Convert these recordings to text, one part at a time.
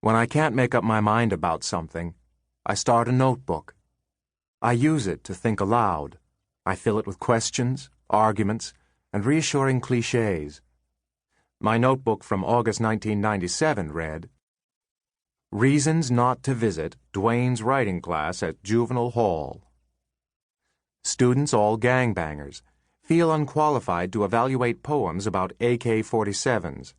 When I can't make up my mind about something, I start a notebook. I use it to think aloud. I fill it with questions, arguments, and reassuring cliches. My notebook from August 1997 read, "Reasons not to visit Dwayne's writing class at Juvenile Hall. Students all gangbangers. Feel unqualified to evaluate poems about AK-47s.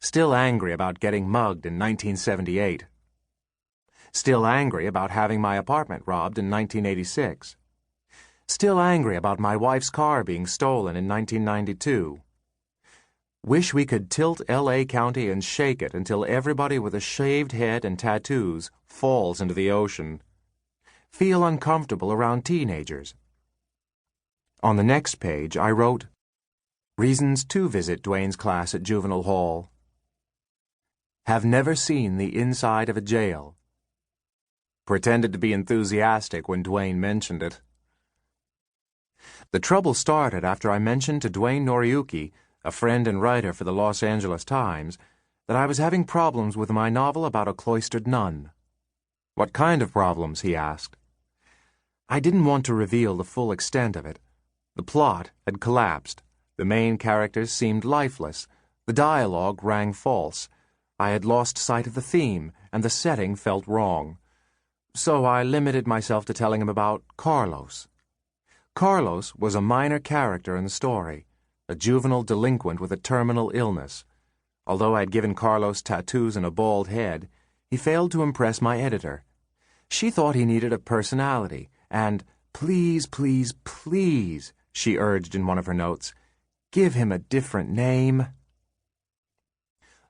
Still angry about getting mugged in 1978. Still angry about having my apartment robbed in 1986. Still angry about my wife's car being stolen in 1992. Wish we could tilt L.A. County and shake it until everybody with a shaved head and tattoos falls into the ocean. Feel uncomfortable around teenagers." On the next page, I wrote, "Reasons to visit Dwayne's class at Juvenile Hall. Have never seen the inside of a jail. Pretended to be enthusiastic when Dwayne mentioned it." The trouble started after I mentioned to Dwayne Noriyuki, a friend and writer for the Los Angeles Times, that I was having problems with my novel about a cloistered nun. "What kind of problems?" he asked. I didn't want to reveal the full extent of it. The plot had collapsed. The main characters seemed lifeless. The dialogue rang false. I had lost sight of the theme, and the setting felt wrong. So I limited myself to telling him about Carlos. Carlos was a minor character in the story, a juvenile delinquent with a terminal illness. Although I had given Carlos tattoos and a bald head, he failed to impress my editor. She thought he needed a personality, and "Please, please, please," she urged in one of her notes, "give him a different name."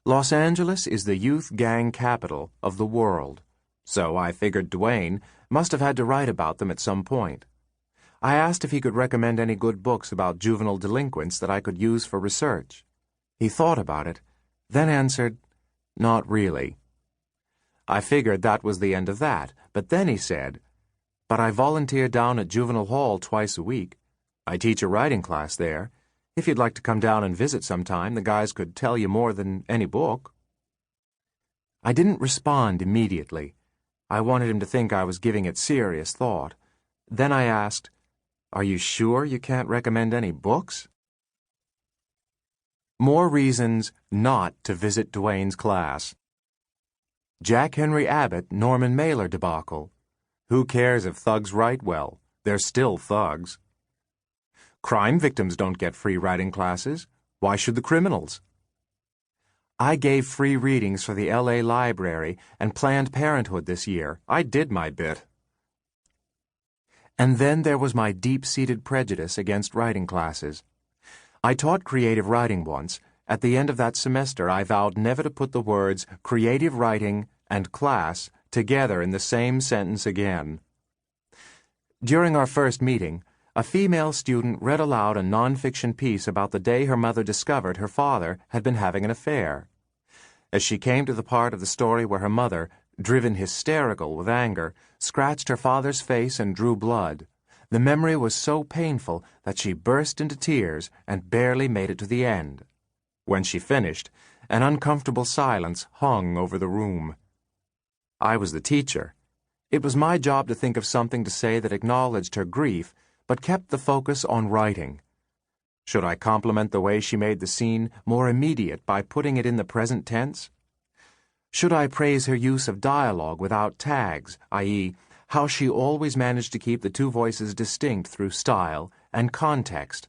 Los Angeles is the youth gang capital of the world, so I figured Dwayne must have had to write about them at some point. I asked if he could recommend any good books about juvenile delinquents that I could use for research. He thought about it, then answered, "Not really." I figured that was the end of that, but then he said, "But I volunteer down at Juvenile Hall twice a week. I teach a writing class there. If you'd like to come down and visit sometime, the guys could tell you more than any book." I didn't respond immediately. I wanted him to think I was giving it serious thought. Then I asked, "Are you sure you can't recommend any books?" More reasons not to visit Dwayne's class. Jack Henry Abbott, Norman Mailer debacle. Who cares if thugs write well? They're still thugs. Crime victims don't get free writing classes. Why should the criminals? I gave free readings for the L.A. Library and Planned Parenthood this year. I did my bit. And then there was my deep-seated prejudice against writing classes. I taught creative writing once. At the end of that semester, I vowed never to put the words creative writing and class together in the same sentence again. During our first meeting, a female student read aloud a nonfiction piece about the day her mother discovered her father had been having an affair. As she came to the part of the story where her mother, driven hysterical with anger, scratched her father's face and drew blood, the memory was so painful that she burst into tears and barely made it to the end. When she finished, an uncomfortable silence hung over the room. I was the teacher. It was my job to think of something to say that acknowledged her grief, but kept the focus on writing. Should I compliment the way she made the scene more immediate by putting it in the present tense? Should I praise her use of dialogue without tags, i.e., how she always managed to keep the two voices distinct through style and context?